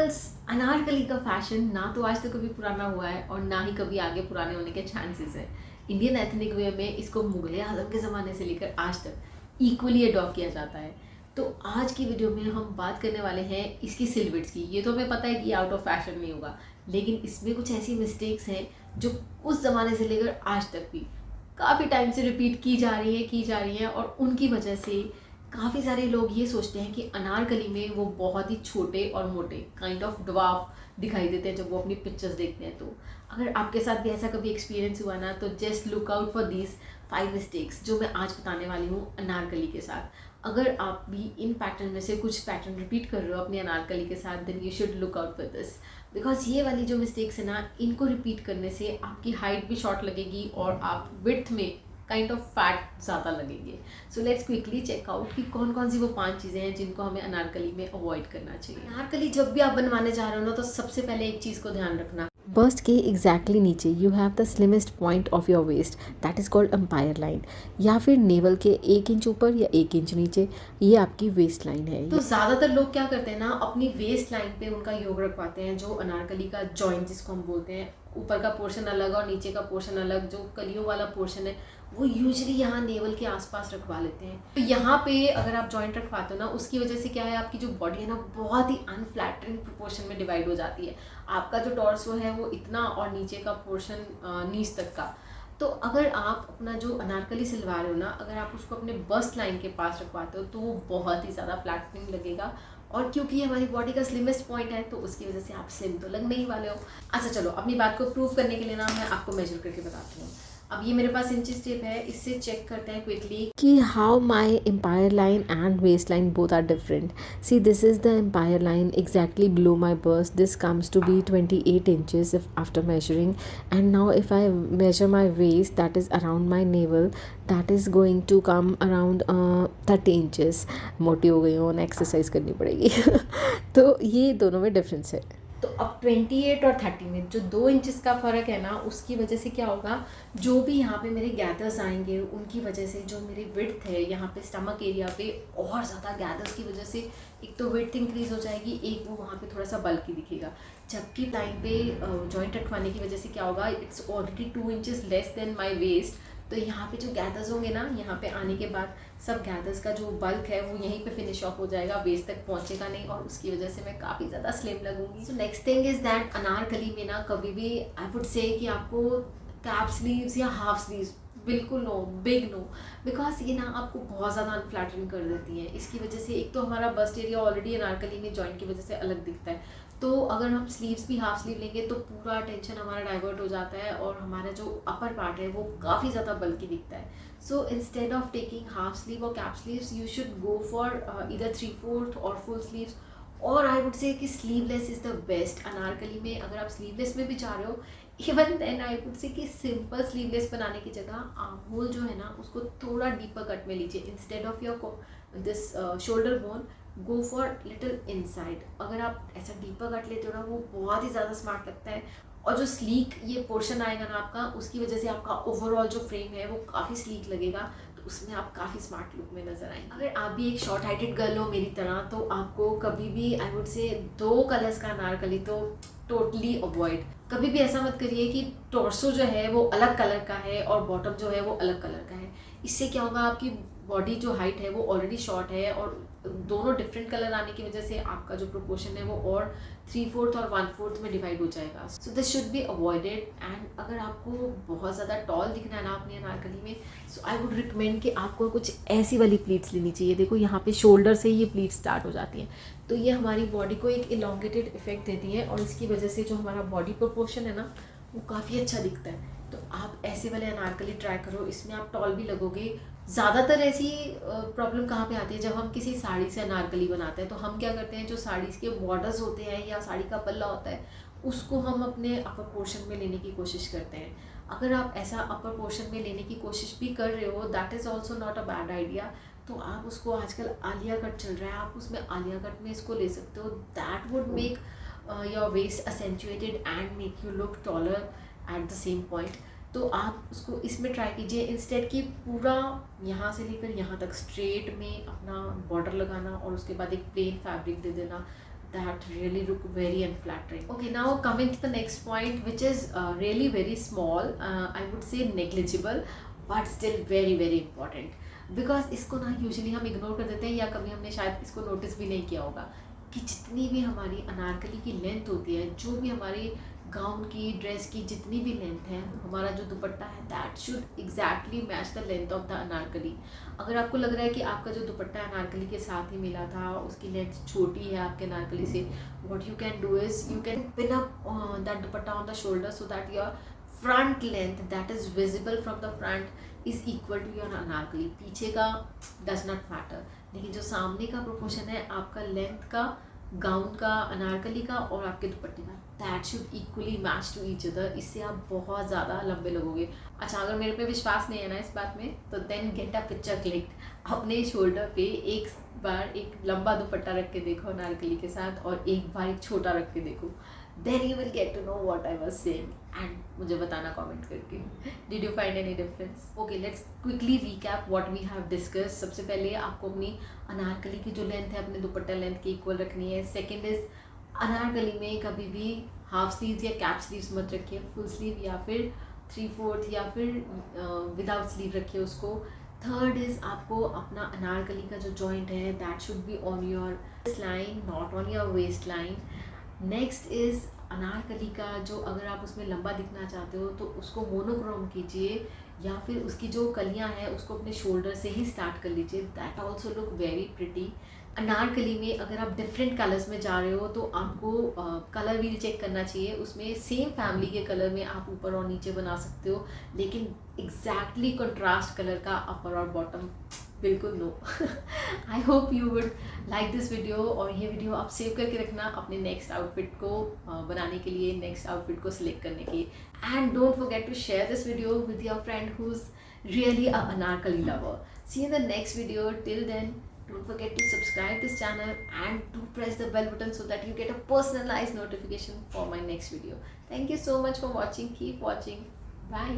Girls, Anarkali का fashion ना तो आज तक कभी पुराना हुआ है और ना ही कभी आगे पुराने होने के चांसेस हैं। इंडियन एथनिक वेयर में इसको मुगल आजम के ज़माने से लेकर आज तक इक्वली अडॉप्ट किया जाता है। तो आज की वीडियो में हम बात करने वाले हैं इसकी सिलविट्स की। ये तो हमें पता है कि आउट ऑफ फैशन नहीं होगा, लेकिन इसमें कुछ ऐसी मिस्टेक्स हैं जो उस ज़माने से लेकर आज तक भी काफ़ी टाइम से रिपीट की जा रही हैं और उनकी वजह से काफ़ी सारे लोग ये सोचते हैं कि अनारकली में वो बहुत ही छोटे और मोटे काइंड ऑफ ड्वार्फ दिखाई देते हैं जब वो अपनी पिक्चर्स देखते हैं। तो अगर आपके साथ भी ऐसा कभी एक्सपीरियंस हुआ ना, तो just look out for these 5 mistakes जो मैं आज बताने वाली हूँ अनारकली के साथ। अगर आप भी इन पैटर्न में से कुछ पैटर्न रिपीट कर रहे हो अपनी अनारकली के साथ, then you should look out for this, because ये वाली जो मिस्टेक्स है ना, इनको रिपीट करने से आपकी हाइट भी शॉर्ट लगेगी और आप विड्थ में काइंड ऑफ फैट ज़्यादा लगेंगे। So let's quickly check out कि कौन कौन सी वो 5 चीज़ें हैं जिनको हमें अनारकली में अवॉइड करना चाहिए। अनारकली जब भी आप बनवाने जा रहे हो ना, तो सबसे पहले एक चीज़ को ध्यान रखना, बस्ट के एग्जैक्टली नीचे you have the slimmest point of your waist, that is called empire line, या फिर नेवल के 1 इंच ऊपर या 1 इंच नीचे, ये आपकी वेस्ट लाइन है। तो ज़्यादातर लोग क्या करते हैं ना, अपनी वेस्ट लाइन पे उनका योग रखवाते हैं, जो अनारकली का जॉइंट जिसको हम बोलते हैं, ऊपर का पोर्शन अलग और नीचे का पोर्शन अलग, जो कलियों वाला पोर्शन है वो यूजुअली यहाँ नेवल के आसपास रखवा लेते हैं। तो यहाँ पे अगर आप जॉइंट रखवाते हो ना, उसकी वजह से क्या है, आपकी जो बॉडी है ना बहुत ही अनफ्लैटरिंग प्रोपोर्शन में डिवाइड हो जाती है। आपका जो टॉर्सो है वो इतना और नीचे का पोर्शन नीच तक का। तो अगर आप अपना जो अनारकली सिलवा रहे हो ना, अगर आप उसको अपने बस्ट लाइन के पास रखवाते हो तो वो बहुत ही ज़्यादा फ्लैटनिंग लगेगा, और क्योंकि ये हमारी बॉडी का स्लिमेस्ट पॉइंट है तो उसकी वजह से आप स्लिम तो लगने ही वाले हो। अच्छा चलो, अपनी बात को प्रूव करने के लिए ना मैं आपको मेजर करके बताती हूँ। अब ये मेरे पास इंचेस टेप है, इससे चेक करते हैं क्विकली कि how my empire line and waist line both are different. See this is the empire line exactly below my bust, this comes to be 28 inches if after measuring, and now if I measure my waist, that is around my navel, that is going to come around 30 inches। मोटी हो गई हूँ, exercise करनी पड़ेगी तो ये दोनों में डिफरेंस है। तो अब 28 और 30 में जो 2 इंचेस का फ़र्क है ना, उसकी वजह से क्या होगा, जो भी यहाँ पे मेरे गैदर्स आएंगे उनकी वजह से जो मेरी विड्थ है यहाँ पे स्टमक एरिया पे और ज़्यादा गैदर्स की वजह से एक तो विड्थ इंक्रीज हो जाएगी, एक वो वहाँ पे थोड़ा सा बल्कि दिखेगा। जबकि लाइन पे जॉइंट रखवाने की वजह से क्या होगा, it's already 2 inches less than my waste. तो यहाँ पे जो गैदर्स होंगे ना, यहाँ पे आने के बाद सब गैदर्स का जो बल्क है वो यहीं पे फिनिश ऑफ हो जाएगा, वेस्ट तक पहुँचेगा नहीं, और उसकी वजह से मैं काफ़ी ज़्यादा स्लिम लगूंगी। So next thing is that anarkali में ना कभी भी आई वुड से कि आपको कैप स्लीव्स या हाफ स्लीव्स बिल्कुल नो, बिग नो, बिकॉज ये ना आपको बहुत ज़्यादा अनफ्लैटरिंग कर देती है। इसकी वजह से एक तो हमारा बस्ट एरिया ऑलरेडी अनारकली में जॉइंट की वजह से अलग दिखता है, तो अगर हम स्लीव्स भी हाफ स्लीव लेंगे तो पूरा अटेंशन हमारा डाइवर्ट हो जाता है और हमारा जो अपर पार्ट है वो काफ़ी ज़्यादा बल्कि दिखता है। So instead of taking half sleeve और cap sleeves, you should go for इधर 3/4 और फुल स्लीव्स, और आई वुड से कि sleeveless is the best. Anarkali में अगर आप स्लीवलेस में भी चाह रहे हो, even then I would say कि सिंपल स्लीवलेस बनाने की जगह आर्म होल जो है ना उसको थोड़ा डीपर कट में लीजिए। Instead of your this shoulder bone, go for little inside. अगर आप ऐसा डीपर कट लेते हो ना, वो बहुत ही ज़्यादा स्मार्ट लगता है, और जो स्लीक ये पोर्शन आएगा ना आपका, उसकी वजह से आपका ओवरऑल जो फ्रेम है वो काफ़ी स्लीक लगेगा, तो उसमें आप काफ़ी स्मार्ट लुक में नजर आएंगे। अगर आप भी एक शॉर्ट हाइटेड गर्ल हो मेरी तरह, तो आपको कभी भी आई वुड से 2 कलर्स का अनारकली तो टोटली अवॉइड। कभी भी ऐसा मत करिए कि टॉर्सो जो है वो अलग कलर का है और बॉटम जो है वो अलग कलर का है। इससे क्या होगा, आपकी बॉडी जो हाइट है वो ऑलरेडी शॉर्ट है और दोनों डिफरेंट कलर आने की वजह से आपका जो प्रोपोर्शन है वो और 3/4 और 1/4 में डिवाइड हो जाएगा। So this should be avoided. And अगर आपको बहुत ज़्यादा टॉल दिखना है ना अपनी अनारकली में, सो आई वुड रिकमेंड कि आपको कुछ ऐसी वाली प्लीट्स लेनी चाहिए। देखो यहाँ पे शोल्डर से ही ये प्लीट्स स्टार्ट हो जाती हैं, तो ये हमारी बॉडी को एक इलोंगेटेड इफेक्ट देती है और इसकी वजह से जो हमारा बॉडी प्रोपोर्शन है ना वो काफ़ी अच्छा दिखता है। तो आप ऐसे वाले अनारकली ट्राई करो, इसमें आप टॉल भी लगोगे। ज़्यादातर ऐसी प्रॉब्लम कहाँ पे आती है, जब हम किसी साड़ी से अनारकली बनाते हैं तो हम क्या करते हैं, जो साड़ीज़ के बॉर्डर्स होते हैं या साड़ी का पल्ला होता है उसको हम अपने अपर पोर्शन में लेने की कोशिश करते हैं। अगर आप ऐसा अपर पोर्शन में लेने की कोशिश भी कर रहे हो, that is also not a bad idea. तो आप उसको, आजकल आलिया कट चल रहा है, आप उसमें आलिया कट में इसको ले सकते हो। That would make your waist accentuated and make you look taller at the same point. तो आप उसको इसमें ट्राई कीजिए, इंस्टेड कि पूरा यहाँ से लेकर यहाँ तक स्ट्रेट में अपना बॉर्डर लगाना और उसके बाद एक प्लेन फैब्रिक दे देना। that really look very unflattering. Okay, now coming to the next point, which is really very small, I would say negligible, but still very very important. Because इसको ना यूजुअली हम ignore कर देते हैं, या कभी हमने शायद इसको नोटिस भी नहीं किया होगा कि जितनी भी हमारी अनारकली की लेंथ होती है, जो भी हमारी गाउन की, ड्रेस की जितनी भी लेंथ है, हमारा जो दुपट्टा है that should exactly match the length of the Anarkali. अगर आपको लग रहा है कि आपका जो दुपट्टा अनारकली के साथ ही मिला था, उसकी लेंथ छोटी है आपके अनारकली से, what you can do is you can pin up that dupatta on the shoulder so that your front length that is visible from the front is equal to your anarkali. पीछे का डज नॉट मैटर, लेकिन जो सामने का proportion है आपका length का, gown का, अनारकली का और आपके दुपट्टे का, that should equally match to each other. इससे आप बहुत ज़्यादा लंबे लगोगे. अच्छा, अगर मेरे पे विश्वास नहीं है ना इस बात में, तो then get a picture clicked. अपने शोल्डर पे एक बार एक लंबा दुपट्टा रख के देखो अनारकली के साथ, और एक बार एक छोटा रख के देखो. Then you will get to know what I was saying, and मुझे बताना कमेंट करके, did you find any difference. Okay, let's quickly recap what we have discuss. सबसे पहले आपको अपनी अनारकली की जो लेंथ है अपने दुपट्टा लेंथ की इक्वल रखनी है. सेकेंड इज, अनारकली में कभी भी हाफ स्लीव्स या कैप स्लीव्स मत रखिए, फुल स्लीव या फिर 3/4 या फिर विदाउट स्लीव रखिए उसको. थर्ड इज़, आपको अपना अनारकली का जो जॉइंट है that should be on your waist line, not on your waist line. Next is, anarkali का जो, अगर आप उसमें लंबा दिखना चाहते हो तो उसको मोनोक्रोम कीजिए, या फिर उसकी जो कलियां हैं उसको अपने शोल्डर से ही स्टार्ट कर लीजिए. That also look very pretty. Anarkali में अगर आप डिफरेंट कलर्स में जा रहे हो तो आपको कलर व्हील चेक करना चाहिए. उसमें सेम फैमिली के कलर में आप ऊपर और नीचे बना सकते हो, लेकिन एग्जैक्टली कंट्रास्ट कलर का अपर और बॉटम बिल्कुल no. I hope you would like this video, और ये वीडियो आप सेव करके रखना अपने नेक्स्ट आउटफिट को बनाने के लिए, नेक्स्ट आउटफिट को सिलेक्ट करने के लिए. And don't forget to share this video with your friend who is really a anarkali lover. See in the next video. Till then, don't forget to subscribe this channel and do press the bell button so that you get a personalized notification for my next video. Thank you so much for watching. Keep watching. Bye.